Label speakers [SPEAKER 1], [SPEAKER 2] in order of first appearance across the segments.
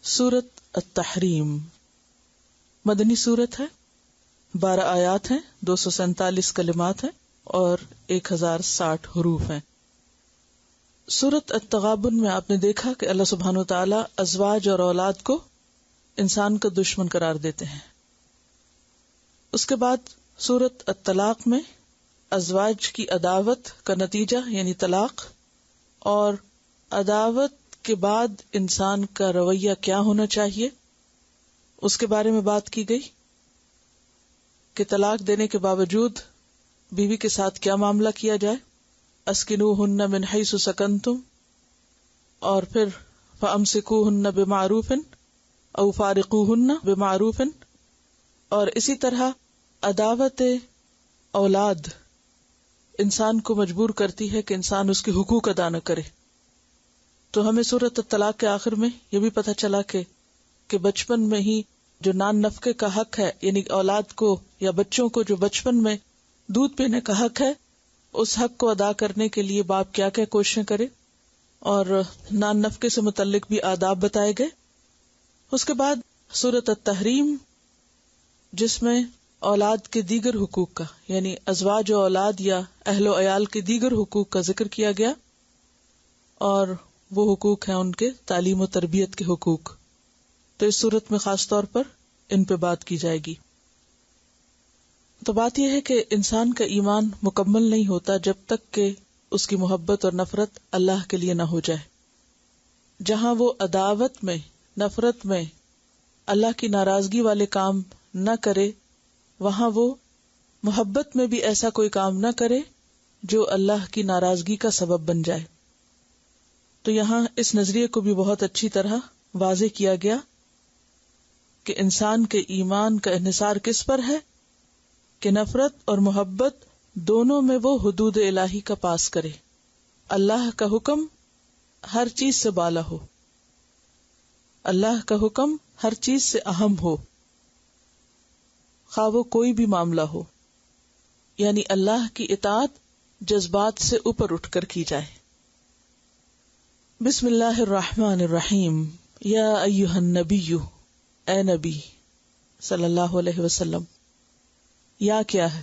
[SPEAKER 1] سورت التحریم مدنی سورت ہے، 12 آیات ہیں، 247 کلمات ہیں اور 1060 حروف ہیں۔ سورت التغابن میں آپ نے دیکھا کہ اللہ سبحانہ وتعالی ازواج اور اولاد کو انسان کا دشمن قرار دیتے ہیں۔ اس کے بعد سورت الطلاق میں ازواج کی عداوت کا نتیجہ یعنی طلاق، اور عداوت کے بعد انسان کا رویہ کیا ہونا چاہیے اس کے بارے میں بات کی گئی کہ طلاق دینے کے باوجود بیوی کے ساتھ کیا معاملہ کیا جائے، اسکنوہن من حیث سکنتم، اور پھر فامسکوہن بمعروف او فارقوہن بمعروف، اور اسی طرح عداوت اولاد انسان کو مجبور کرتی ہے کہ انسان اس کے حقوق ادا نہ کرے۔ تو ہمیں سورۃ الطلاق کے آخر میں یہ بھی پتہ چلا کہ بچپن میں ہی جو نان نفقے کا حق ہے، یعنی اولاد کو یا بچوں کو جو بچپن میں دودھ پینے کا حق ہے، اس حق کو ادا کرنے کے لیے باپ کیا کیا کوششیں کرے، اور نان نفقے سے متعلق بھی آداب بتائے گئے۔ اس کے بعد سورۃ التحریم جس میں اولاد کے دیگر حقوق کا یعنی ازواج و اولاد یا اہل و عیال کے دیگر حقوق کا ذکر کیا گیا، اور وہ حقوق ہیں ان کے تعلیم و تربیت کے حقوق۔ تو اس صورت میں خاص طور پر ان پہ بات کی جائے گی۔ تو بات یہ ہے کہ انسان کا ایمان مکمل نہیں ہوتا جب تک کہ اس کی محبت اور نفرت اللہ کے لیے نہ ہو جائے۔ جہاں وہ عداوت میں، نفرت میں، اللہ کی ناراضگی والے کام نہ کرے، وہاں وہ محبت میں بھی ایسا کوئی کام نہ کرے جو اللہ کی ناراضگی کا سبب بن جائے۔ تو یہاں اس نظریے کو بھی بہت اچھی طرح واضح کیا گیا کہ انسان کے ایمان کا انحصار کس پر ہے کہ نفرت اور محبت دونوں میں وہ حدود الہی کا پاس کرے، اللہ کا حکم ہر چیز سے بالا ہو، اللہ کا حکم ہر چیز سے اہم ہو، خواہ وہ کوئی بھی معاملہ ہو، یعنی اللہ کی اطاعت جذبات سے اوپر اٹھ کر کی جائے۔ بسم اللہ الرحمن الرحیم، یا ایہا النبی، اے نبی صلی اللہ علیہ وسلم۔ یا کیا ہے؟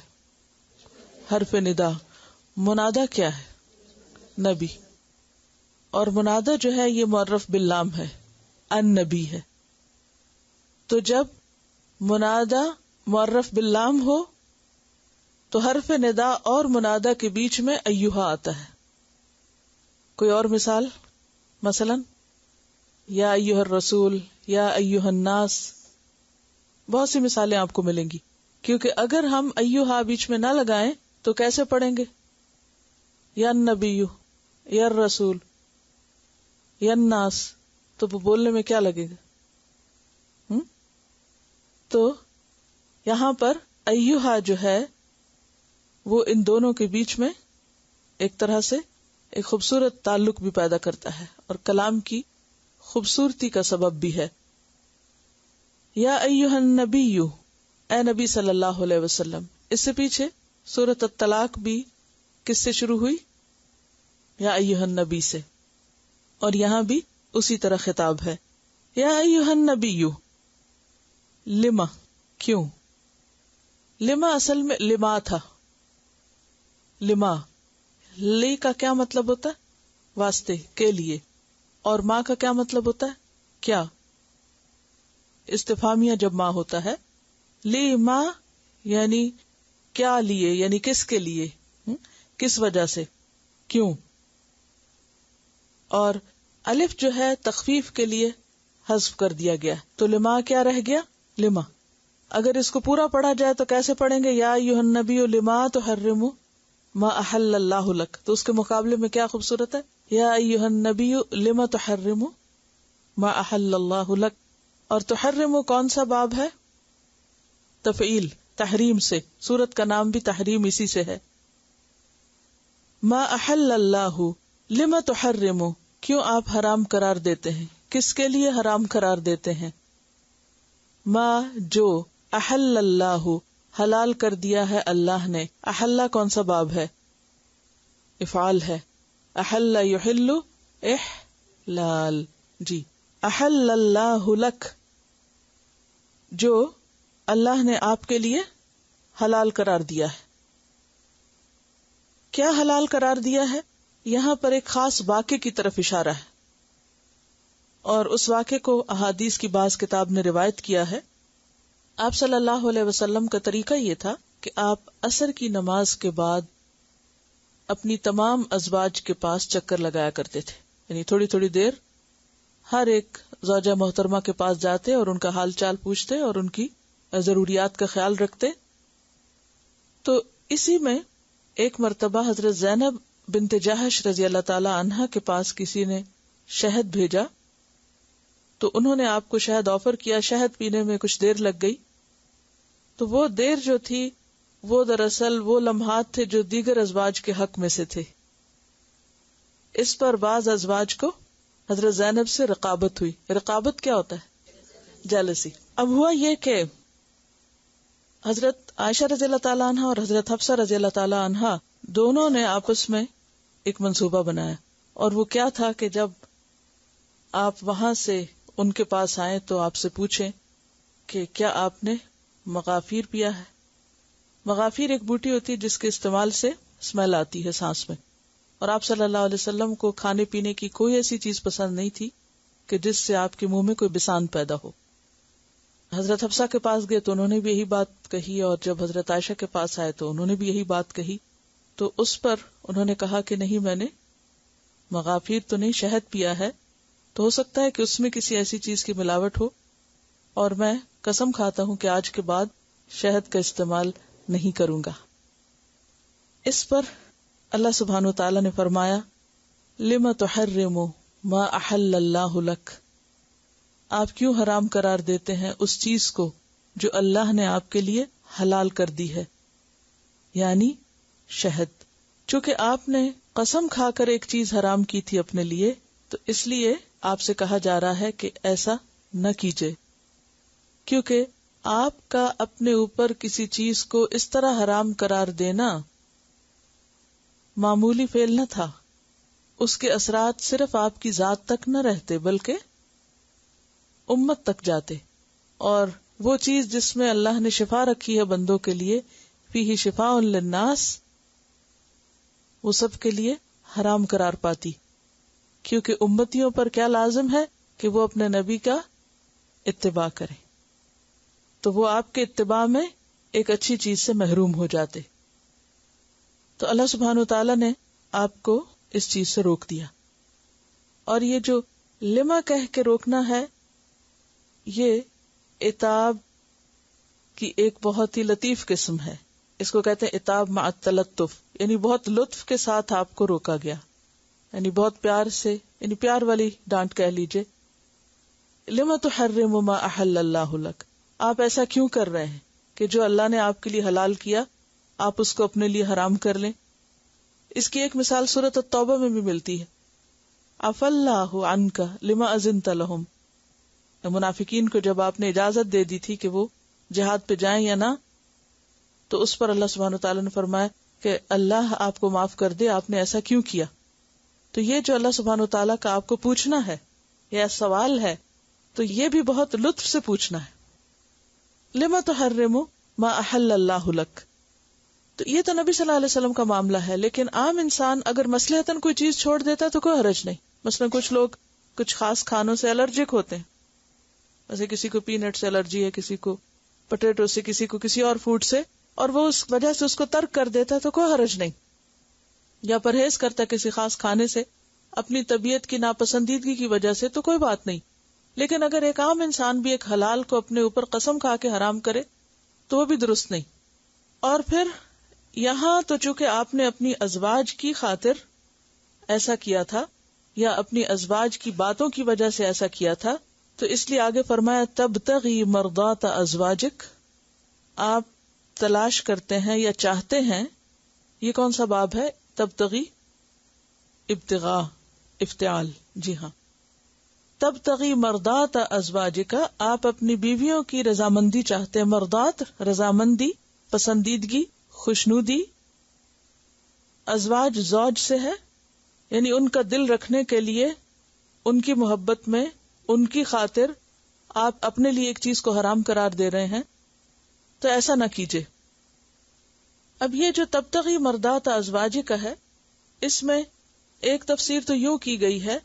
[SPEAKER 1] حرف ندا۔ منادا کیا ہے؟ نبی۔ اور منادا جو ہے یہ معرف باللام ہے، النبی ہے۔ تو جب منادا معرف باللام ہو تو حرف ندا اور منادا کے بیچ میں ایہا آتا ہے۔ کوئی اور مثال؟ مثلا یا ایہا الرسول، یا ایہا الناس، بہت سی مثالیں آپ کو ملیں گی، کیونکہ اگر ہم ایہا بیچ میں نہ لگائیں تو کیسے پڑھیں گے؟ یا النبی، یا الرسول، یا الناس، تو وہ بولنے میں کیا لگے گا؟ تو یہاں پر ایہا جو ہے وہ ان دونوں کے بیچ میں ایک طرح سے ایک خوبصورت تعلق بھی پیدا کرتا ہے اور کلام کی خوبصورتی کا سبب بھی ہے۔ یا ایہا النبی، اے نبی صلی اللہ علیہ وسلم۔ اس سے پیچھے سورۃ الطلاق بھی کس سے شروع ہوئی؟ یا ایہا النبی سے، اور یہاں بھی اسی طرح خطاب ہے۔ یا ایہا النبی، لما، کیوں؟ لما اصل میں لما تھا، لما، لی کا کیا مطلب ہوتا ہے؟ واسطے، کے لیے، اور ماں کا کیا مطلب ہوتا ہے؟ کیا؟ استفہامیہ جب ماں ہوتا ہے، لی ماں یعنی کیا لیے، یعنی کس کے لیے، کس وجہ سے، کیوں؟ اور الف جو ہے تخفیف کے لیے حذف کر دیا گیا، تو لما کیا رہ گیا؟ لما۔ اگر اس کو پورا پڑھا جائے تو کیسے پڑھیں گے؟ یا ایھا النبی لما تحرم ما احل اللہ لک، تو اس کے مقابلے میں کیا خوبصورت ہے؟ یا ایھا النبی لما تحرم ما احل اللہ لک۔ اور تحرم کون سا باب ہے؟ تفعیل، تحریم سے، سورت کا نام بھی تحریم اسی سے ہے۔ ما احل اللہ لما تحرم، کیوں آپ حرام قرار دیتے ہیں؟ کس کے لیے حرام قرار دیتے ہیں؟ ما جو، احل اللہ حلال کر دیا ہے اللہ نے۔ احل کون سا باب ہے؟ افعال ہے، احل یحل احلال، جی احل اللہ لک، جو اللہ نے آپ کے لیے حلال قرار دیا ہے. کیا حلال قرار دیا ہے؟ یہاں پر ایک خاص واقعے کی طرف اشارہ ہے، اور اس واقعے کو احادیث کی بعض کتاب نے روایت کیا ہے. آپ صلی اللہ علیہ وسلم کا طریقہ یہ تھا کہ آپ عصر کی نماز کے بعد اپنی تمام ازواج کے پاس چکر لگایا کرتے تھے. یعنی تھوڑی تھوڑی دیر ہر ایک زوجہ محترمہ کے پاس جاتے اور ان کا حال چال پوچھتے اور ان کی ضروریات کا خیال رکھتے. تو اسی میں ایک مرتبہ حضرت زینب بنت جہش رضی اللہ تعالی عنہا کے پاس کسی نے شہد بھیجا، تو انہوں نے آپ کو شہد آفر کیا. شہد پینے میں کچھ دیر لگ گئی، تو وہ دیر جو تھی وہ دراصل وہ لمحات تھے جو دیگر ازواج کے حق میں سے تھے. اس پر بعض ازواج کو حضرت زینب سے رقابت ہوئی. رقابت کیا ہوتا ہے؟ جیلسی. اب ہوا یہ کہ حضرت عائشہ رضی اللہ تعالیٰ عنہ اور حضرت حفصہ رضی اللہ تعالیٰ عنہ دونوں نے آپس میں ایک منصوبہ بنایا، اور وہ کیا تھا کہ جب آپ وہاں سے ان کے پاس آئیں تو آپ سے پوچھیں کہ کیا آپ نے مغافیر پیا ہے. مغافیر ایک بوٹی ہوتی ہے جس کے استعمال سے اسمیل آتی ہے سانس میں، اور آپ صلی اللہ علیہ وسلم کو کھانے پینے کی کوئی ایسی چیز پسند نہیں تھی کہ جس سے آپ کے منہ میں کوئی بسان پیدا ہو. حضرت حفصہ کے پاس گئے تو انہوں نے بھی یہی بات کہی، اور جب حضرت عائشہ کے پاس آئے تو انہوں نے بھی یہی بات کہی. تو اس پر انہوں نے کہا کہ نہیں، میں نے مغافیر تو نہیں، شہد پیا ہے. تو ہو سکتا ہے کہ اس میں کسی ایسی چیز کی ملاوٹ ہو، اور میں قسم کھاتا ہوں کہ آج کے بعد شہد کا استعمال نہیں کروں گا. اس پر اللہ سبحانہ وتعالی نے فرمایا لِمَ تُحَرِّمُ مَا أَحَلَّ اللَّهُ لَكَ، آپ کیوں حرام قرار دیتے ہیں اس چیز کو جو اللہ نے آپ کے لیے حلال کر دی ہے، یعنی شہد. چونکہ آپ نے قسم کھا کر ایک چیز حرام کی تھی اپنے لیے، تو اس لیے آپ سے کہا جا رہا ہے کہ ایسا نہ کیجیے، کیونکہ آپ کا اپنے اوپر کسی چیز کو اس طرح حرام قرار دینا معمولی فعل نہ تھا. اس کے اثرات صرف آپ کی ذات تک نہ رہتے بلکہ امت تک جاتے، اور وہ چیز جس میں اللہ نے شفا رکھی ہے بندوں کے لیے، فیہ شفاء للناس، وہ سب کے لیے حرام قرار پاتی. کیونکہ امتیوں پر کیا لازم ہے کہ وہ اپنے نبی کا اتباع کریں، تو وہ آپ کے اتباع میں ایک اچھی چیز سے محروم ہو جاتے. تو اللہ سبحانہ وتعالی نے آپ کو اس چیز سے روک دیا. اور یہ جو لما کہہ کے روکنا ہے، یہ عتاب کی ایک بہت ہی لطیف قسم ہے. اس کو کہتے ہیں عتاب مع التلطف، یعنی بہت لطف کے ساتھ آپ کو روکا گیا، یعنی بہت پیار سے، یعنی پیار والی ڈانٹ کہہ لیجئے. لما تحرم ما احل اللہ لک، آپ ایسا کیوں کر رہے ہیں کہ جو اللہ نے آپ کے لیے حلال کیا آپ اس کو اپنے لیے حرام کر لیں. اس کی ایک مثال سورۃ التوبہ میں بھی ملتی ہے. عفا اللہ عنک لما اذنت لہم، منافقین کو جب آپ نے اجازت دے دی تھی کہ وہ جہاد پہ جائیں یا نہ، تو اس پر اللہ سبحانہ وتعالی نے فرمایا کہ اللہ آپ کو معاف کر دے، آپ نے ایسا کیوں کیا. تو یہ جو اللہ سبحانہ وتعالی کا آپ کو پوچھنا ہے یا سوال ہے، تو یہ بھی بہت لطف سے پوچھنا ہے. لما تحرم ما احل اللہ لک، تو یہ تو نبی صلی اللہ علیہ وسلم کا معاملہ ہے. لیکن عام انسان اگر مصلحتاً کوئی چیز چھوڑ دیتا ہے تو کوئی حرج نہیں. مثلا کچھ لوگ کچھ خاص کھانوں سے الرجک ہوتے ہیں، جیسے کسی کو پینٹ سے الرجی ہے، کسی کو پوٹیٹو سے، کسی کو کسی اور فوڈ سے، اور وہ اس وجہ سے اس کو ترک کر دیتا ہے تو کوئی حرج نہیں. یا پرہیز کرتا ہے کسی خاص کھانے سے اپنی طبیعت کی ناپسندیدگی کی وجہ سے تو کوئی بات نہیں. لیکن اگر ایک عام انسان بھی ایک حلال کو اپنے اوپر قسم کھا کے حرام کرے تو وہ بھی درست نہیں. اور پھر یہاں تو چونکہ آپ نے اپنی ازواج کی خاطر ایسا کیا تھا یا اپنی ازواج کی باتوں کی وجہ سے ایسا کیا تھا، تو اس لیے آگے فرمایا تبتغی مرضات ازواجک، آپ تلاش کرتے ہیں یا چاہتے ہیں. یہ کون سا باب ہے؟ تبتغی، ابتغاء، افتعال. جی ہاں، تبتغی مرضات ازواجک، آپ اپنی بیویوں کی رضامندی چاہتے ہیں. مرضات رضامندی، پسندیدگی، خوشنودی. ازواج زوج سے ہے، یعنی ان کا دل رکھنے کے لیے ان کی محبت میں ان کی خاطر آپ اپنے لیے ایک چیز کو حرام قرار دے رہے ہیں تو ایسا نہ کیجیے. اب یہ جو تبتغی مرضات ازواج کا ہے، اس میں ایک تفسیر تو یوں کی گئی ہے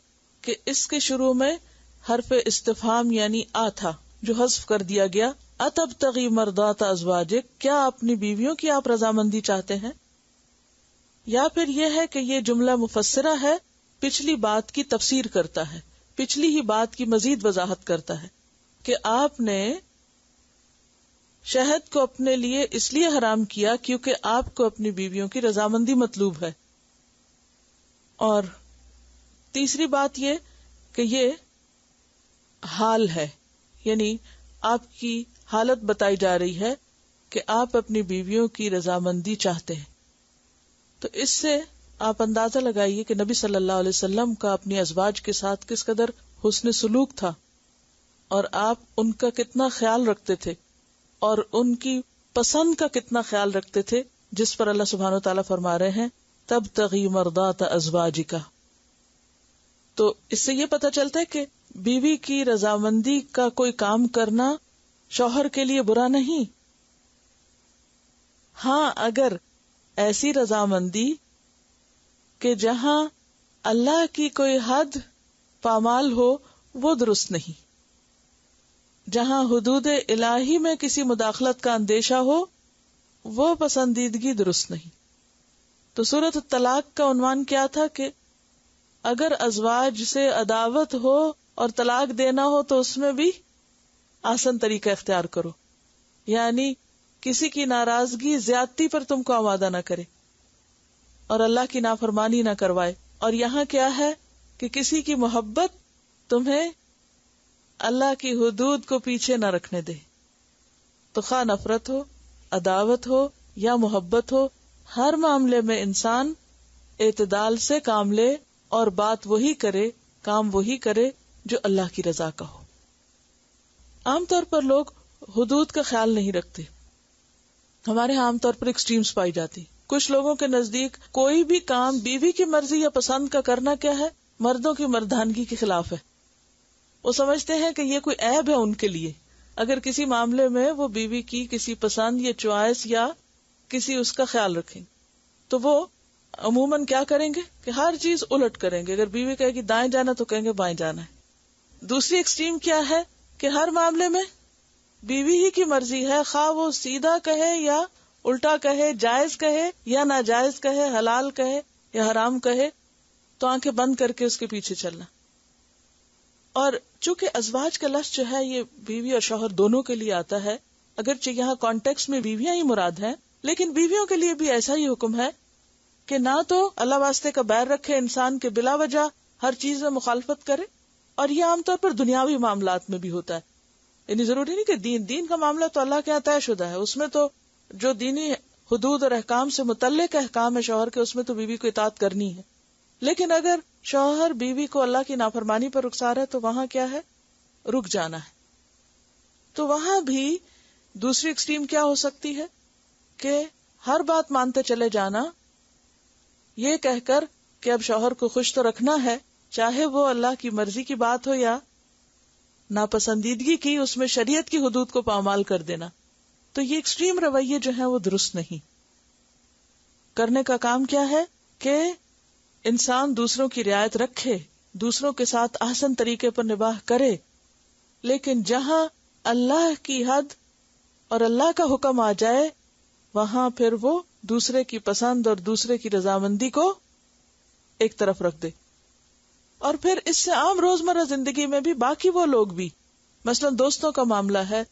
[SPEAKER 1] کہ اس کے شروع میں حرف استفہام یعنی آ تھا جو حذف کر دیا گیا. اتبتغی مرضات ازواجک، کیا اپنی بیویوں کی آپ رضامندی چاہتے ہیں؟ یا پھر یہ ہے کہ یہ جملہ مفسرہ ہے، پچھلی بات کی تفسیر کرتا ہے، پچھلی ہی بات کی مزید وضاحت کرتا ہے کہ آپ نے شہد کو اپنے لیے اس لیے حرام کیا کیونکہ آپ کو اپنی بیویوں کی رضامندی مطلوب ہے. اور تیسری بات یہ کہ یہ حال ہے، یعنی آپ کی حالت بتائی جا رہی ہے کہ آپ اپنی بیویوں کی رضامندی چاہتے ہیں. تو اس سے آپ اندازہ لگائیے کہ نبی صلی اللہ علیہ وسلم کا اپنی ازواج کے ساتھ کس قدر حسن سلوک تھا، اور آپ ان کا کتنا خیال رکھتے تھے اور ان کی پسند کا کتنا خیال رکھتے تھے، جس پر اللہ سبحانہ وتعالیٰ فرما رہے ہیں تبتغی مرضات ازواجک. تو اس سے یہ پتہ چلتا ہے کہ بیوی کی رضامندی کا کوئی کام کرنا شوہر کے لیے برا نہیں. ہاں، اگر ایسی رضامندی کہ جہاں اللہ کی کوئی حد پامال ہو وہ درست نہیں، جہاں حدود الہی میں کسی مداخلت کا اندیشہ ہو وہ پسندیدگی درست نہیں. تو سورۃ الطلاق کا عنوان کیا تھا کہ اگر ازواج سے عداوت ہو اور طلاق دینا ہو تو اس میں بھی آسان طریقہ اختیار کرو، یعنی کسی کی ناراضگی زیادتی پر تم کو آمادہ نہ کرے اور اللہ کی نافرمانی نہ کروائے. اور یہاں کیا ہے کہ کسی کی محبت تمہیں اللہ کی حدود کو پیچھے نہ رکھنے دے. تو خواہ نفرت ہو، عداوت ہو یا محبت ہو، ہر معاملے میں انسان اعتدال سے کام لے اور بات وہی کرے، کام وہی کرے جو اللہ کی رضا کا ہو. عام طور پر لوگ حدود کا خیال نہیں رکھتے. ہمارے ہاں عام طور پر ایکسٹریمز پائی جاتی. کچھ لوگوں کے نزدیک کوئی بھی کام بیوی کی مرضی یا پسند کا کرنا کیا ہے، مردوں کی مردانگی کے خلاف ہے. وہ سمجھتے ہیں کہ یہ کوئی عیب ہے ان کے لیے اگر کسی معاملے میں وہ بیوی کی کسی پسند یا چوائس یا کسی اس کا خیال رکھیں. تو وہ عموماً کیا کریں گے کہ ہر چیز الٹ کریں گے. اگر بیوی کہے کہ دائیں جانا تو کہیں گے بائیں جانا ہے. دوسری ایکسٹریم کیا ہے کہ ہر معاملے میں بیوی ہی کی مرضی ہے، خواہ وہ سیدھا کہے یا الٹا کہے، جائز کہے یا ناجائز کہے، حلال کہے یا حرام کہے، تو آنکھیں بند کر کے اس کے پیچھے چلنا. اور چونکہ ازواج کا لفظ جو ہے یہ بیوی اور شوہر دونوں کے لیے آتا ہے، اگرچہ یہاں کانٹیکس میں بیویاں ہی مراد ہیں، لیکن بیویوں کے لیے بھی ایسا ہی حکم ہے کہ نہ تو اللہ واسطے کا بیر رکھے انسان کے بلا وجہ ہر چیز میں مخالفت کرے. اور یہ عام طور پر دنیاوی معاملات میں بھی ہوتا ہے. یعنی ضروری نہیں کہ دین کا معاملہ تو اللہ کے یہاں طے شدہ ہے، اس میں تو جو دینی حدود اور احکام سے متعلق احکام ہے شوہر کے، اس میں تو بیوی کو اطاعت کرنی ہے. لیکن اگر شوہر بیوی کو اللہ کی نافرمانی پر رخسار ہے تو وہاں کیا ہے، رک جانا ہے. تو وہاں بھی دوسری ایکسٹریم کیا ہو سکتی ہے کہ ہر بات مانتے چلے جانا، یہ کہہ کر کہ اب شوہر کو خوش تو رکھنا ہے، چاہے وہ اللہ کی مرضی کی بات ہو یا ناپسندیدگی کی، اس میں شریعت کی حدود کو پامال کر دینا. تو یہ ایکسٹریم رویے جو ہیں وہ درست نہیں. کرنے کا کام کیا ہے کہ انسان دوسروں کی رعایت رکھے، دوسروں کے ساتھ احسن طریقے پر نباہ کرے، لیکن جہاں اللہ کی حد اور اللہ کا حکم آ جائے وہاں پھر وہ دوسرے کی پسند اور دوسرے کی رضامندی کو ایک طرف رکھ دے. اور پھر اس سے عام روزمرہ زندگی میں بھی باقی وہ لوگ بھی، مثلا دوستوں کا معاملہ ہے،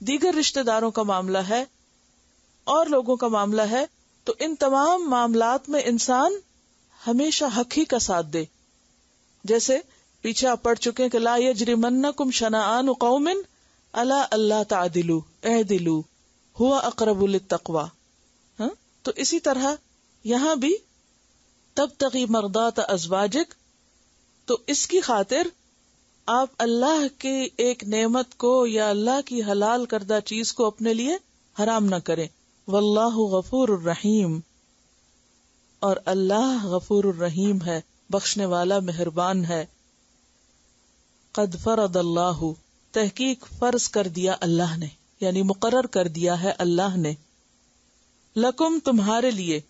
[SPEAKER 1] دیگر رشتہ داروں کا معاملہ ہے اور لوگوں کا معاملہ ہے، تو ان تمام معاملات میں انسان ہمیشہ حق ہی کا ساتھ دے. جیسے پیچھے آپ پڑھ چکے کہ لا یجرمنکم شنآن قوم الی اللہ تعدلوا اعدلوا هو اقرب للتقوی. تو اسی طرح یہاں بھی تبتغی مرضات ازواجک، تو اس کی خاطر آپ اللہ کی ایک نعمت کو یا اللہ کی حلال کردہ چیز کو اپنے لیے حرام نہ کریں. واللہ غفور الرحیم، اور اللہ غفور الرحیم ہے، بخشنے والا مہربان ہے. قد فرض اللہ، تحقیق فرض کر دیا اللہ نے، یعنی مقرر کر دیا ہے اللہ نے، لکم تمہارے لیے،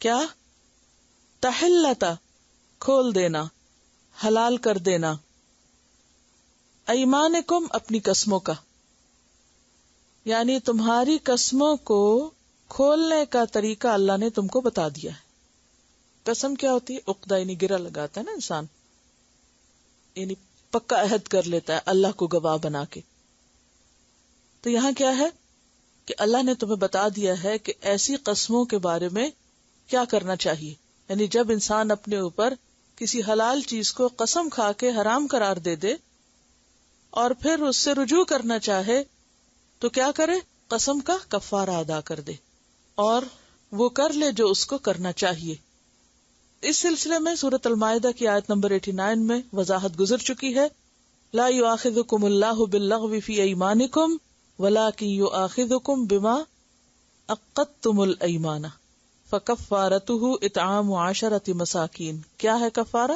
[SPEAKER 1] کیا؟ تحلتا کھول دینا، حلال کر دینا، ایمانکم اپنی قسموں کا، یعنی تمہاری قسموں کو کھولنے کا طریقہ اللہ نے تم کو بتا دیا ہے۔ قسم کیا ہوتی ہے؟ عقدہ، یعنی گرہ لگاتا ہے نا انسان، یعنی پکا عہد کر لیتا ہے اللہ کو گواہ بنا کے۔ تو یہاں کیا ہے کہ اللہ نے تمہیں بتا دیا ہے کہ ایسی قسموں کے بارے میں کیا کرنا چاہیے، یعنی جب انسان اپنے اوپر کسی حلال چیز کو قسم کھا کے حرام قرار دے دے اور پھر اس سے رجوع کرنا چاہے تو کیا کرے؟ قسم کا کفارہ ادا کر دے اور وہ کر لے جو اس کو کرنا چاہیے۔ اس سلسلے میں سورۃ المائدہ کی آیت نمبر 89 میں وضاحت گزر چکی ہے، لا یؤاخذکم اللہ باللغو فی ایمانکم ولکن یؤاخذکم بما عقدتم الایمان فکفارتہ اطعام 10 مساکین۔ کیا ہے کفارہ؟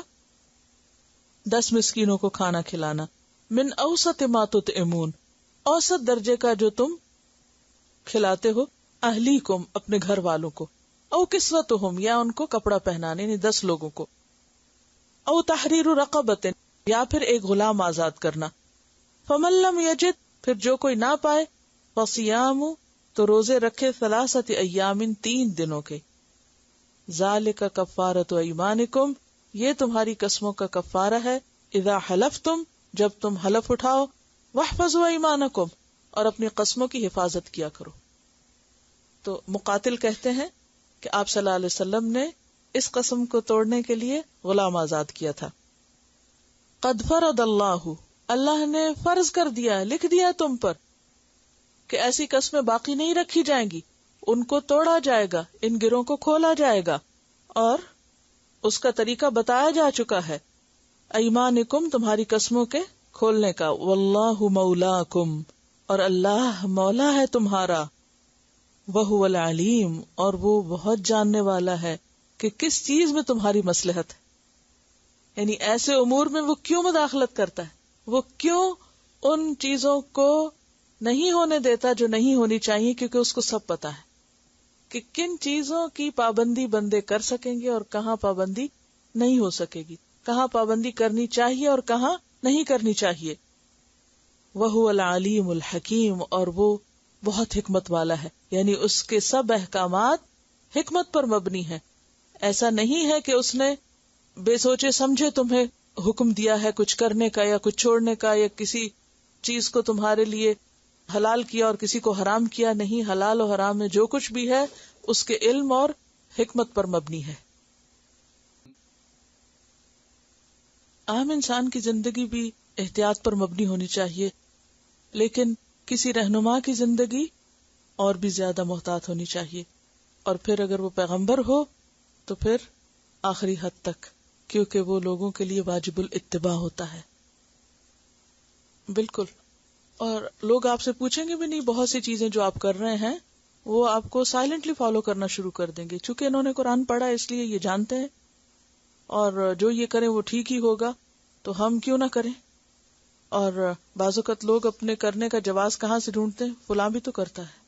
[SPEAKER 1] 10 مسکینوں کو کھانا کھلانا، من اوسط ما تطعمون، اوسط درجے کا جو تم کھلاتے ہو، اہلیکم اپنے گھر والوں کو، او کسوتہم یا ان کو کپڑا پہنانے، یعنی 10 لوگوں کو، او تحریر رقبۃ یا پھر ایک غلام آزاد کرنا، فمن لم یجد پھر جو کوئی نہ پائے، فصیام تو روزے رکھے 3 ایام 3 دنوں کے، ذالک کفارۃ ایمانکم یہ تمہاری قسموں کا کفارہ ہے، اذا حلفتم جب تم حلف اٹھاؤ، واحفظوا ایمانکم اور اپنی قسموں کی حفاظت کیا کرو۔ تو مقاتل کہتے ہیں کہ آپ صلی اللہ علیہ وسلم نے اس قسم کو توڑنے کے لیے غلام آزاد کیا تھا۔ قد فرض اللہ، اللہ نے فرض کر دیا ہے، لکھ دیا تم پر کہ ایسی قسمیں باقی نہیں رکھی جائیں گی، ان کو توڑا جائے گا، ان گروہوں کو کھولا جائے گا اور اس کا طریقہ بتایا جا چکا ہے۔ ایمانکم تمہاری قسموں کے کھولنے کا، واللہ مولاکم اور اللہ مولا ہے تمہارا، وہو العلیم اور وہ بہت جاننے والا ہے کہ کس چیز میں تمہاری مصلحت ہے، یعنی ایسے امور میں وہ کیوں مداخلت کرتا ہے، وہ کیوں ان چیزوں کو نہیں ہونے دیتا جو نہیں ہونی چاہیے، کیونکہ اس کو سب پتا ہے کہ کن چیزوں کی پابندی بندے کر سکیں گے اور کہاں پابندی نہیں ہو سکے گی، کہاں پابندی کرنی چاہیے اور کہاں نہیں کرنی چاہیے۔ وہو العلیم الحکیم اور وہ بہت حکمت والا ہے، یعنی اس کے سب احکامات حکمت پر مبنی ہیں۔ ایسا نہیں ہے کہ اس نے بے سوچے سمجھے تمہیں حکم دیا ہے کچھ کرنے کا یا کچھ چھوڑنے کا، یا کسی چیز کو تمہارے لیے حلال کیا اور کسی کو حرام کیا، نہیں، حلال و حرام میں جو کچھ بھی ہے اس کے علم اور حکمت پر مبنی ہے۔ عام انسان کی زندگی بھی احتیاط پر مبنی ہونی چاہیے، لیکن کسی رہنما کی زندگی اور بھی زیادہ محتاط ہونی چاہیے، اور پھر اگر وہ پیغمبر ہو تو پھر آخری حد تک، کیونکہ وہ لوگوں کے لیے واجب الاتباع ہوتا ہے۔ بالکل، اور لوگ آپ سے پوچھیں گے بھی نہیں، بہت سی چیزیں جو آپ کر رہے ہیں وہ آپ کو سائلنٹلی فالو کرنا شروع کر دیں گے، چونکہ انہوں نے قرآن پڑھا اس لیے یہ جانتے ہیں، اور جو یہ کریں وہ ٹھیک ہی ہوگا، تو ہم کیوں نہ کریں۔ اور بعض اوقات لوگ اپنے کرنے کا جواز کہاں سے ڈھونڈتے ہیں؟ فلاں بھی تو کرتا ہے۔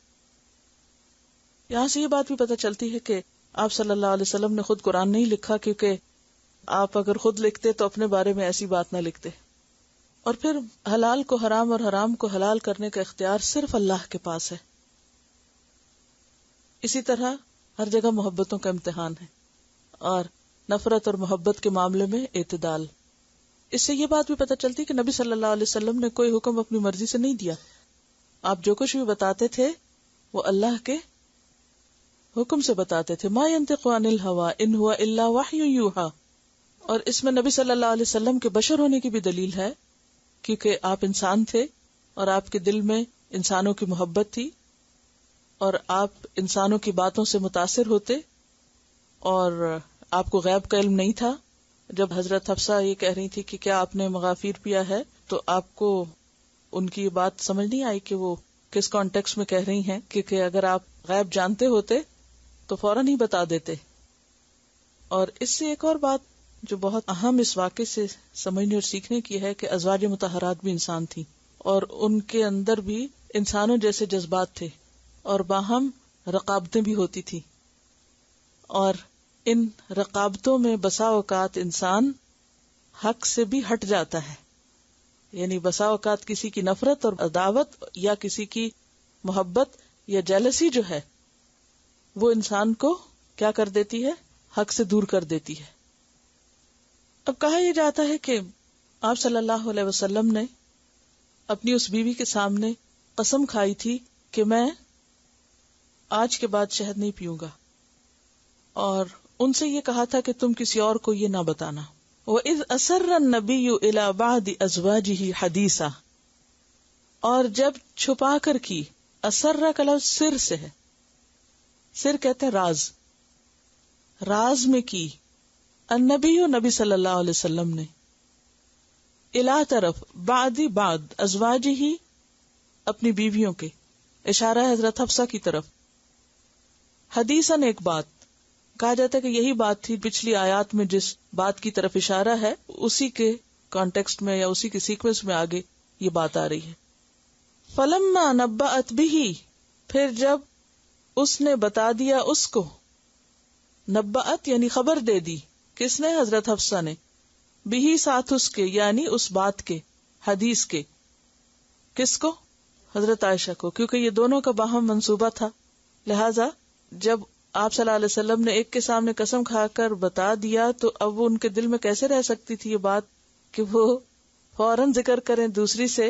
[SPEAKER 1] یہاں سے یہ بات بھی پتہ چلتی ہے کہ آپ صلی اللہ علیہ وسلم نے خود قرآن نہیں لکھا، کیونکہ آپ اگر خود لکھتے تو اپنے بارے میں ایسی بات نہ لکھتے۔ اور پھر حلال کو حرام اور حرام کو حلال کرنے کا اختیار صرف اللہ کے پاس ہے۔ اسی طرح ہر جگہ محبتوں کا امتحان ہے، اور نفرت اور محبت کے معاملے میں اعتدال۔ اس سے یہ بات بھی پتہ چلتی کہ نبی صلی اللہ علیہ وسلم نے کوئی حکم اپنی مرضی سے نہیں دیا، آپ جو کچھ بھی بتاتے تھے وہ اللہ کے حکم سے بتاتے تھے۔ ما ينطق عن الهوى ان هو الا وحی یوحی۔ اور اس میں نبی صلی اللہ علیہ وسلم کے بشر ہونے کی بھی دلیل ہے، کیونکہ آپ انسان تھے اور آپ کے دل میں انسانوں کی محبت تھی، اور آپ انسانوں کی باتوں سے متاثر ہوتے، اور آپ کو غیب کا علم نہیں تھا۔ جب حضرت حفصہ یہ کہہ رہی تھی کہ کیا آپ نے مغافیر پیا ہے، تو آپ کو ان کی بات سمجھ نہیں آئی کہ وہ کس کانٹیکس میں کہہ رہی ہیں، کیونکہ اگر آپ غیب جانتے ہوتے تو فوراً ہی بتا دیتے۔ اور اس سے ایک اور بات جو بہت اہم اس واقعے سے سمجھنے اور سیکھنے کی ہے کہ ازواج مطہرات بھی انسان تھیں اور ان کے اندر بھی انسانوں جیسے جذبات تھے اور باہم رقابتیں بھی ہوتی تھی، اور ان رقابتوں میں بسا اوقات انسان حق سے بھی ہٹ جاتا ہے. یعنی بسا اوقات کسی کی نفرت اور عداوت یا کسی کی محبت یا جیلسی جو ہے وہ انسان کو کیا کر دیتی ہے؟ حق سے دور کر دیتی ہے. اب کہا یہ جاتا ہے کہ آپ صلی اللہ علیہ وسلم نے اپنی اس بیوی کے سامنے قسم کھائی تھی کہ میں آج کے بعد شہد نہیں پیوں گا، اور ان سے یہ کہا تھا کہ تم کسی اور کو یہ نہ بتانا. وَإِذْ أَسَرَّ النَّبِيُّ إِلَى بَعْضِ أَزْوَاجِهِ حَدِيثًا، اور جب چھپا کر کی، اسرہ کا لفظ سر سے ہے، سر کہتے ہیں راز، راز میں کی، النبی نبی صلی اللہ علیہ وسلم نے، الا طرف، بعد بعد، ازواجہ اپنی بیویوں کے، اشارہ ہے حضرت حفصہ کی طرف، حدیثاً ایک بات. کہا جاتا ہے کہ یہی بات تھی پچھلی آیات میں جس بات کی طرف اشارہ ہے اسی کے کانٹیکسٹ میں یا اسی کے سیکوینس میں آگے یہ بات آ رہی ہے. فلما نبأت به، پھر جب اس نے بتا دیا اس کو، نبأت یعنی خبر دے دی، کس نے؟ حضرت حفصہ نے، بھی ساتھ اس کے یعنی اس بات کے، حدیث کے. کس کو؟ حضرت عائشہ کو، کیونکہ یہ دونوں کا باہم منصوبہ تھا. لہذا جب آپ صلی اللہ علیہ وسلم نے ایک کے سامنے قسم کھا کر بتا دیا تو اب وہ ان کے دل میں کیسے رہ سکتی تھی یہ بات کہ وہ فوراً ذکر کریں دوسری سے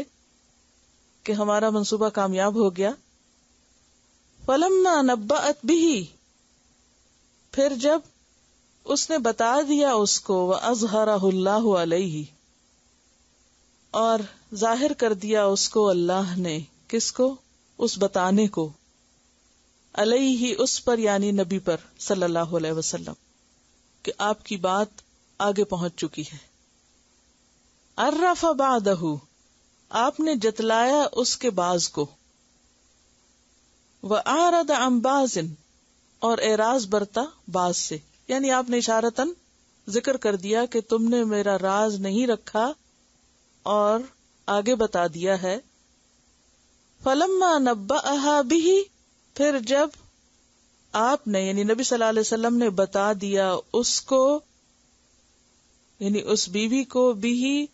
[SPEAKER 1] کہ ہمارا منصوبہ کامیاب ہو گیا. فلما نبأت به، پھر جب اس نے بتا دیا اس کو، وَأَظْهَرَهُ اللَّهُ عَلَيْهِ، اور ظاہر کر دیا اس کو اللہ نے، کس کو؟ اس بتانے کو، علیہ اس پر یعنی نبی پر صلی اللہ علیہ وسلم، کہ آپ کی بات آگے پہنچ چکی ہے. عرف بعدہ، آپ نے جتلایا اس کے بعض کو، وأعرض عن بعض، اور اعراض برتا بعض سے، یعنی آپ نے اشارتاً ذکر کر دیا کہ تم نے میرا راز نہیں رکھا اور آگے بتا دیا ہے. فلما نبأہا بہ، پھر جب آپ نے یعنی نبی صلی اللہ علیہ وسلم نے بتا دیا اس کو یعنی اس بیوی کو، بھی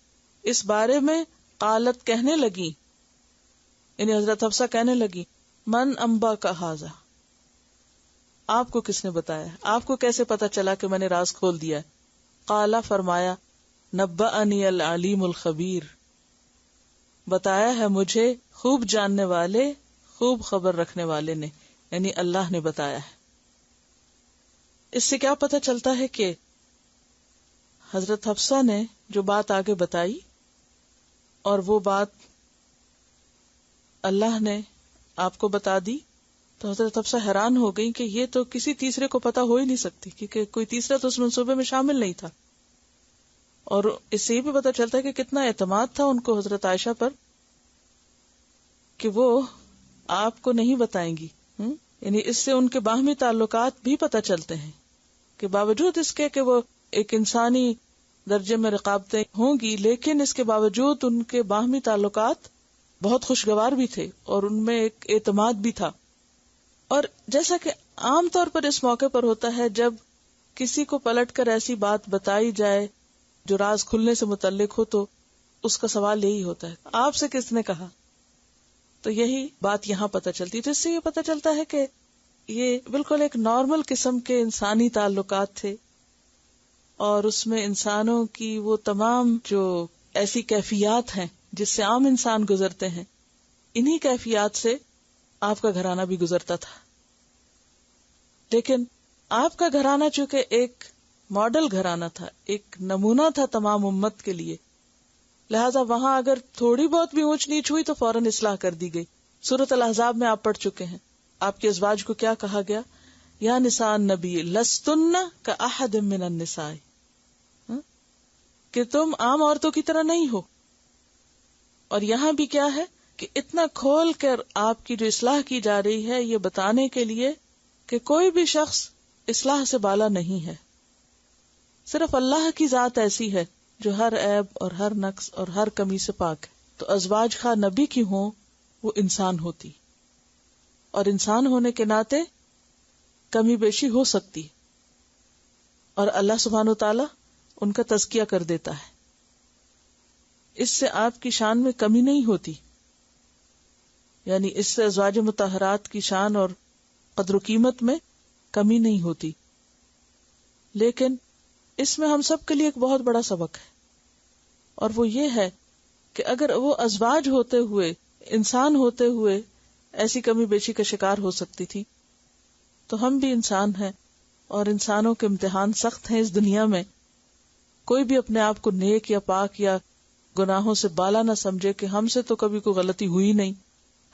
[SPEAKER 1] اس بارے میں، قالت کہنے لگی، یعنی حضرت حفصہ کہنے لگی، من انبا کا ھذا، آپ کو کس نے بتایا، آپ کو کیسے پتا چلا کہ میں نے راز کھول دیا ہے؟ قالا، فرمایا، نبأنی العلیم الخبیر، بتایا ہے مجھے خوب جاننے والے، خوب خبر رکھنے والے نے، یعنی اللہ نے بتایا ہے. اس سے کیا پتہ چلتا ہے کہ حضرت حفصہ نے جو بات آگے بتائی اور وہ بات اللہ نے آپ کو بتا دی، تو حضرت حفصہ حیران ہو گئی کہ یہ تو کسی تیسرے کو پتا ہو ہی نہیں سکتی، کیونکہ کوئی تیسرا تو اس منصوبے میں شامل نہیں تھا. اور اس سے یہ بھی پتا چلتا ہے کہ کتنا اعتماد تھا ان کو حضرت عائشہ پر کہ وہ آپ کو نہیں بتائیں گی. یعنی اس سے ان کے باہمی تعلقات بھی پتہ چلتے ہیں کہ باوجود اس کے کہ وہ ایک انسانی درجے میں رقابتیں ہوں گی، لیکن اس کے باوجود ان کے باہمی تعلقات بہت خوشگوار بھی تھے اور ان میں ایک اعتماد بھی تھا. اور جیسا کہ عام طور پر اس موقع پر ہوتا ہے، جب کسی کو پلٹ کر ایسی بات بتائی جائے جو راز کھلنے سے متعلق ہو تو اس کا سوال یہی ہوتا ہے، آپ سے کس نے کہا؟ تو یہی بات یہاں پتہ چلتی ہے، جس سے یہ پتہ چلتا ہے کہ یہ بالکل ایک نارمل قسم کے انسانی تعلقات تھے، اور اس میں انسانوں کی وہ تمام جو ایسی کیفیات ہیں جس سے عام انسان گزرتے ہیں، انہی کیفیات سے آپ کا گھرانہ بھی گزرتا تھا. لیکن آپ کا گھرانہ چونکہ ایک ماڈل گھرانہ تھا، ایک نمونہ تھا تمام امت کے لیے، لہذا وہاں اگر تھوڑی بہت بھی اونچ نیچ ہوئی تو فوراً اصلاح کر دی گئی. سورۃ الاحزاب میں آپ پڑھ چکے ہیں، آپ کے ازواج کو کیا کہا گیا؟ یا نساء النبی لستن کاحد من النساء، کہ تم عام عورتوں کی طرح نہیں ہو. اور یہاں بھی کیا ہے کہ اتنا کھول کر آپ کی جو اصلاح کی جا رہی ہے یہ بتانے کے لیے کہ کوئی بھی شخص اصلاح سے بالا نہیں ہے. صرف اللہ کی ذات ایسی ہے جو ہر عیب اور ہر نقص اور ہر کمی سے پاک ہے. تو ازواج خواہ نبی کی ہوں وہ انسان ہوتی، اور انسان ہونے کے ناطے کمی بیشی ہو سکتی، اور اللہ سبحانہ و تعالی ان کا تزکیہ کر دیتا ہے. اس سے آپ کی شان میں کمی نہیں ہوتی، یعنی اس سے ازواج مطہرات کی شان اور قدر و قیمت میں کمی نہیں ہوتی. لیکن اس میں ہم سب کے لیے ایک بہت بڑا سبق ہے، اور وہ یہ ہے کہ اگر وہ ازواج ہوتے ہوئے، انسان ہوتے ہوئے ایسی کمی بیشی کا شکار ہو سکتی تھی، تو ہم بھی انسان ہیں، اور انسانوں کے امتحان سخت ہیں اس دنیا میں. کوئی بھی اپنے آپ کو نیک یا پاک یا گناہوں سے بالا نہ سمجھے کہ ہم سے تو کبھی کوئی غلطی ہوئی نہیں.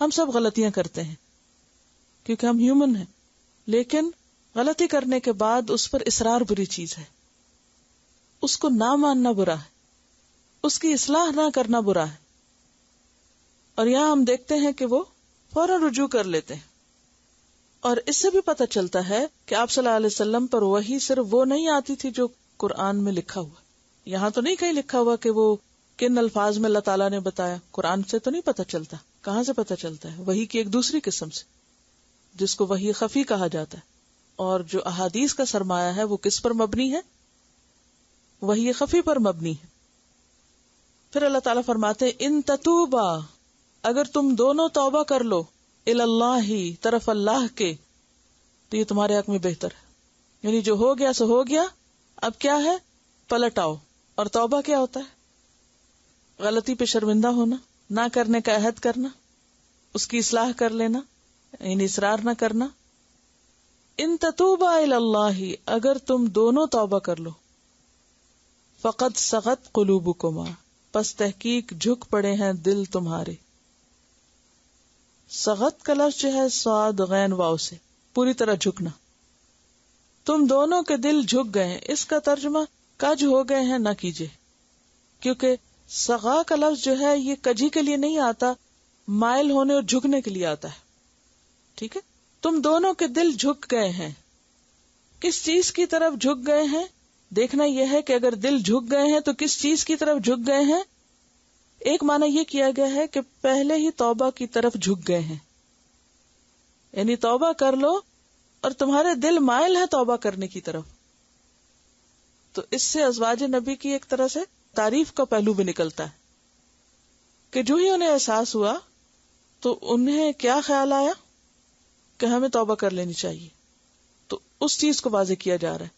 [SPEAKER 1] ہم سب غلطیاں کرتے ہیں کیونکہ ہم ہیومن ہیں، لیکن غلطی کرنے کے بعد اس پر اصرار بری چیز ہے، اس کو نہ ماننا برا ہے، اس کی اصلاح نہ کرنا برا ہے. اور یہاں ہم دیکھتے ہیں کہ وہ فوراً رجوع کر لیتے ہیں. اور اس سے بھی پتہ چلتا ہے کہ آپ صلی اللہ علیہ وسلم پر وحی صرف وہ نہیں آتی تھی جو قرآن میں لکھا ہوا. یہاں تو نہیں کہیں لکھا ہوا کہ وہ کن الفاظ میں اللہ تعالیٰ نے بتایا، قرآن سے تو نہیں پتہ چلتا. کہاں سے پتہ چلتا ہے؟ وحی کی ایک دوسری قسم سے جس کو وحی خفی کہا جاتا ہے. اور جو احادیث کا سرمایہ ہے وہ کس پر مبنی ہے؟ وحی خفی پر مبنی ہے. پھر اللہ تعالیٰ فرماتے ان تتوبا، اگر تم دونوں توبہ کر لو، اللہ طرف اللہ کے، تو یہ تمہارے حق میں بہتر ہے. یعنی جو ہو گیا سو ہو گیا، اب کیا ہے؟ پلٹ آؤ. اور توبہ کیا ہوتا ہے؟ غلطی پہ شرمندہ ہونا، نہ کرنے کا عہد کرنا، اس کی اصلاح کر لینا، یعنی اصرار نہ کرنا. ان تتوبا الی اللہ، اگر تم دونوں توبہ کر لو، فقد صغت قلوبکما، پس تحقیق جھک پڑے ہیں دل تمہارے. صغت کا لفظ جو ہے صاد غین واو سے، پوری طرح جھکنا. تم دونوں کے دل جھک گئے ہیں. اس کا ترجمہ کج ہو گئے ہیں نہ کیجیے، کیونکہ صغا کا لفظ جو ہے یہ کجی کے لیے نہیں آتا، مائل ہونے اور جھکنے کے لیے آتا ہے. ٹھیک ہے، تم دونوں کے دل جھک گئے ہیں. کس چیز کی طرف جھک گئے ہیں؟ دیکھنا یہ ہے کہ اگر دل جھک گئے ہیں تو کس چیز کی طرف جھک گئے ہیں. ایک معنی یہ کیا گیا ہے کہ پہلے ہی توبہ کی طرف جھک گئے ہیں، یعنی توبہ کر لو اور تمہارے دل مائل ہے توبہ کرنے کی طرف. تو اس سے ازواج نبی کی ایک طرح سے تعریف کا پہلو بھی نکلتا ہے کہ جو ہی انہیں احساس ہوا تو انہیں کیا خیال آیا کہ ہمیں توبہ کر لینی چاہیے. تو اس چیز کو واضح کیا جا رہا ہے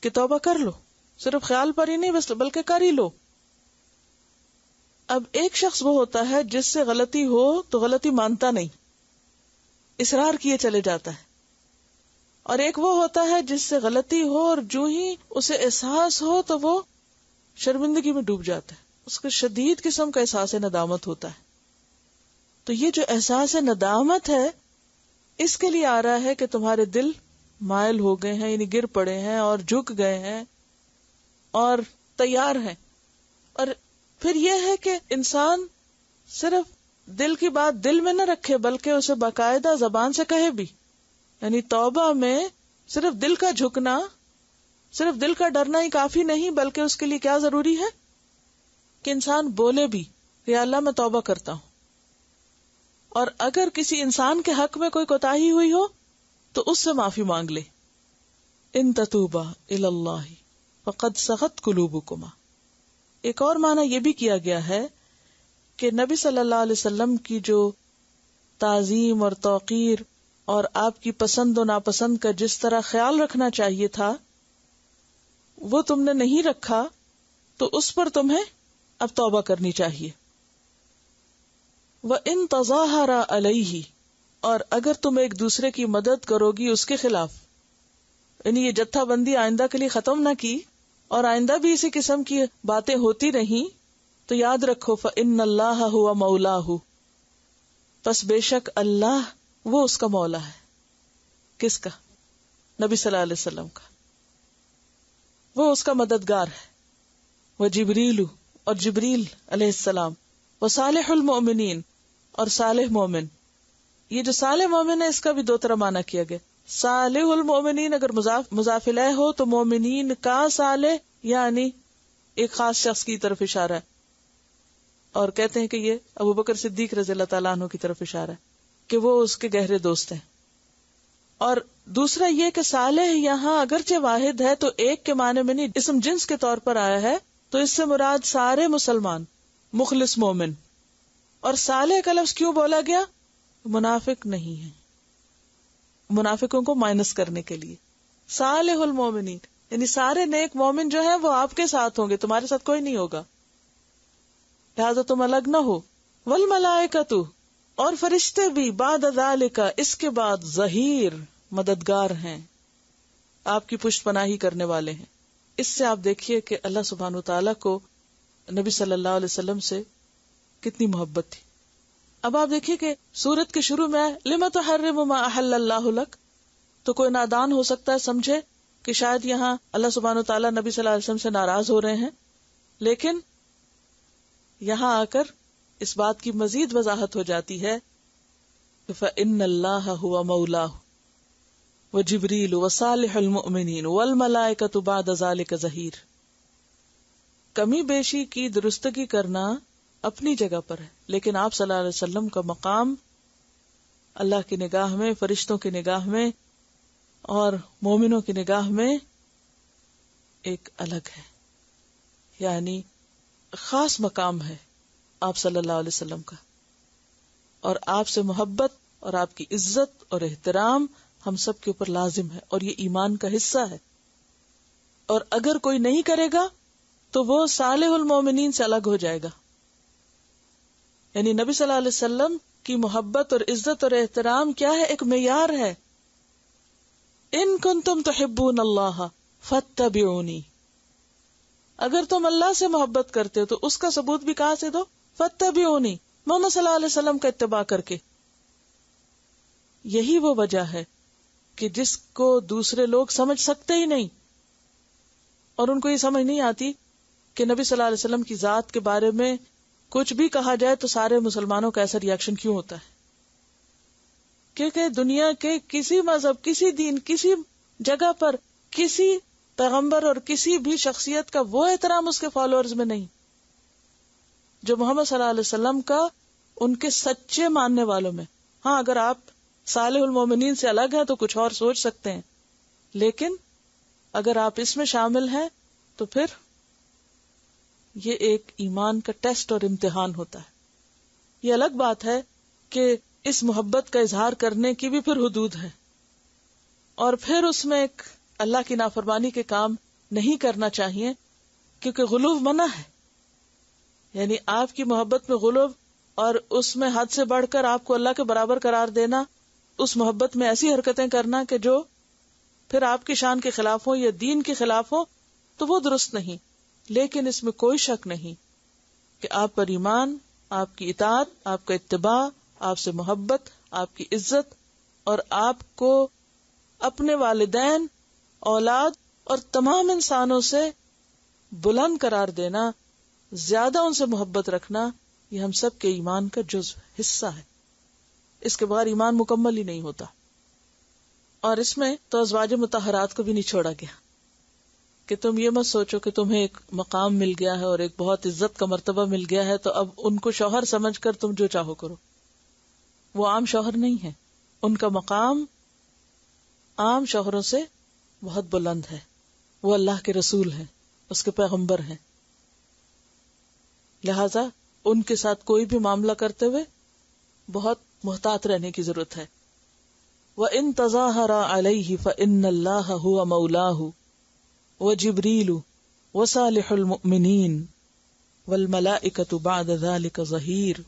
[SPEAKER 1] کہ توبہ کر لو، صرف خیال پر ہی نہیں بس بلکہ کر ہی لو. اب ایک شخص وہ ہوتا ہے جس سے غلطی ہو تو غلطی مانتا نہیں، اصرار کیے چلے جاتا ہے. اور ایک وہ ہوتا ہے جس سے غلطی ہو اور جو ہی اسے احساس ہو تو وہ شرمندگی میں ڈوب جاتا ہے، اس کو شدید قسم کا احساس ندامت ہوتا ہے. تو یہ جو احساس ندامت ہے اس کے لیے آ رہا ہے کہ تمہارے دل مائل ہو گئے ہیں، یعنی گر پڑے ہیں اور جھک گئے ہیں اور تیار ہیں. اور پھر یہ ہے کہ انسان صرف دل کی بات دل میں نہ رکھے بلکہ اسے باقاعدہ زبان سے کہے بھی. یعنی توبہ میں صرف دل کا جھکنا، صرف دل کا ڈرنا ہی کافی نہیں، بلکہ اس کے لیے کیا ضروری ہے کہ انسان بولے بھی کہ یا اللہ میں توبہ کرتا ہوں. اور اگر کسی انسان کے حق میں کوئی کوتاہی ہوئی ہو تو اس سے معافی مانگ لے. ان تتوبا الی اللہ فقد صغت قلوبکما. ایک اور معنی یہ بھی کیا گیا ہے کہ نبی صلی اللہ علیہ وسلم کی جو تعظیم اور توقیر اور آپ کی پسند و ناپسند کا جس طرح خیال رکھنا چاہیے تھا وہ تم نے نہیں رکھا، تو اس پر تمہیں اب توبہ کرنی چاہیے. وَإِن تَظَاهَرَ عَلَيْهِ، اور اگر تم ایک دوسرے کی مدد کرو گی اس کے خلاف، یعنی یہ جتھا بندی آئندہ کے لیے ختم نہ کی اور آئندہ بھی اسی قسم کی باتیں ہوتی رہیں، تو یاد رکھو فَإِنَّ اللَّهَ هُوَ مَوْلَاهُ، پس بے شک اللہ وہ اس کا مولا ہے. کس کا؟ نبی صلی اللہ علیہ وسلم کا. وہ اس کا مددگار ہے. وَجِبْرِيلُ، اور جبریل علیہ السلام. وَصَالِحُ الْمُؤْمِنِينَ، اور صالح مومن. یہ جو صالح مومن ہے اس کا بھی دو طرح معنی کیا گیا. صالح المومنین اگر مضاف الیہ ہو تو مومنین کا صالح یعنی ایک خاص شخص کی طرف اشارہ ہے، اور کہتے ہیں کہ یہ ابو بکر صدیق رضی اللہ تعالیٰ عنہ کی طرف اشارہ ہے کہ وہ اس کے گہرے دوست ہیں. اور دوسرا یہ کہ صالح یہاں اگرچہ واحد ہے تو ایک کے معنی میں نہیں، اسم جنس کے طور پر آیا ہے، تو اس سے مراد سارے مسلمان مخلص مومن. اور صالح کا لفظ کیوں بولا گیا؟ منافق نہیں ہے، منافقوں کو مائنس کرنے کے لیے. صالح المومنین یعنی سارے نیک مومن جو ہیں وہ آپ کے ساتھ ہوں گے، تمہارے ساتھ کوئی نہیں ہوگا، لہذا تم الگ نہ ہو. والملائکۃ اور فرشتے بھی بعد ذالک اس کے بعد ظہیر مددگار ہیں، آپ کی پشت پناہی کرنے والے ہیں. اس سے آپ دیکھیے کہ اللہ سبحانہ وتعالیٰ کو نبی صلی اللہ علیہ وسلم سے کتنی محبت تھی. اب آپ دیکھیے کہ سورت کے شروع میں لم تحرم ما احل اللہ لک، تو کوئی نادان ہو سکتا ہے سمجھے کہ شاید یہاں اللہ سبحانہ وتعالیٰ نبی صلی اللہ علیہ وسلم سے ناراض ہو رہے ہیں، لیکن یہاں آ کر اس بات کی مزید وضاحت ہو جاتی ہے کہ فإن اللہ هو مولاه وجبریل وصالح المؤمنین والملائکۃ بعد ذلک ظہیر. کمی بیشی کی درستگی کرنا اپنی جگہ پر ہے، لیکن آپ صلی اللہ علیہ وسلم کا مقام اللہ کی نگاہ میں، فرشتوں کی نگاہ میں اور مومنوں کی نگاہ میں ایک الگ ہے، یعنی خاص مقام ہے آپ صلی اللہ علیہ وسلم کا. اور آپ سے محبت اور آپ کی عزت اور احترام ہم سب کے اوپر لازم ہے، اور یہ ایمان کا حصہ ہے. اور اگر کوئی نہیں کرے گا تو وہ صالح المومنین سے الگ ہو جائے گا. یعنی نبی صلی اللہ علیہ وسلم کی محبت اور عزت اور احترام کیا ہے؟ ایک معیار ہے. ان کنتم تحبون اللہ فاتبعونی، اگر تم اللہ سے محبت کرتے ہو تو اس کا ثبوت بھی کہاں سے دو؟ فاتبعونی، محمد صلی اللہ علیہ وسلم کا اتباع کر کے. یہی وہ وجہ ہے کہ جس کو دوسرے لوگ سمجھ سکتے ہی نہیں، اور ان کو یہ سمجھ نہیں آتی کہ نبی صلی اللہ علیہ وسلم کی ذات کے بارے میں کچھ بھی کہا جائے تو سارے مسلمانوں کا ایسا ریاکشن کیوں ہوتا ہے. کیونکہ دنیا کے کسی مذہب، کسی دین، کسی جگہ پر کسی پیغمبر اور کسی بھی شخصیت کا وہ احترام اس کے فالوورز میں نہیں جو محمد صلی اللہ علیہ وسلم کا ان کے سچے ماننے والوں میں. ہاں اگر آپ صالح المومنین سے الگ ہیں تو کچھ اور سوچ سکتے ہیں، لیکن اگر آپ اس میں شامل ہیں تو پھر یہ ایک ایمان کا ٹیسٹ اور امتحان ہوتا ہے. یہ الگ بات ہے کہ اس محبت کا اظہار کرنے کی بھی پھر حدود ہے، اور پھر اس میں ایک اللہ کی نافرمانی کے کام نہیں کرنا چاہیے، کیونکہ غلو منع ہے. یعنی آپ کی محبت میں غلو اور اس میں حد سے بڑھ کر آپ کو اللہ کے برابر قرار دینا، اس محبت میں ایسی حرکتیں کرنا کہ جو پھر آپ کی شان کے خلاف ہوں یا دین کے خلاف ہوں، تو وہ درست نہیں. لیکن اس میں کوئی شک نہیں کہ آپ پر ایمان، آپ کی اطاعت، آپ کا اتباع، آپ سے محبت، آپ کی عزت اور آپ کو اپنے والدین، اولاد اور تمام انسانوں سے بلند قرار دینا، زیادہ ان سے محبت رکھنا، یہ ہم سب کے ایمان کا جزو حصہ ہے. اس کے بغیر ایمان مکمل ہی نہیں ہوتا. اور اس میں تو ازواج مطہرات کو بھی نہیں چھوڑا گیا کہ تم یہ مت سوچو کہ تمہیں ایک مقام مل گیا ہے اور ایک بہت عزت کا مرتبہ مل گیا ہے تو اب ان کو شوہر سمجھ کر تم جو چاہو کرو. وہ عام شوہر نہیں ہے، ان کا مقام عام شوہروں سے بہت بلند ہے. وہ اللہ کے رسول ہیں، اس کے پیغمبر ہیں، لہذا ان کے ساتھ کوئی بھی معاملہ کرتے ہوئے بہت محتاط رہنے کی ضرورت ہے. وَإِن تَظَاهَرَ عَلَيْهِ فَإِنَّ اللَّهَ هُوَ مَوْلَاهُ وَجِبْرِيلُ وَصَالِحُ الْمُؤْمِنِينَ وَالْمَلَائِكَةُ بَعْدَ ذَلِكَ ظَهِيرٌ.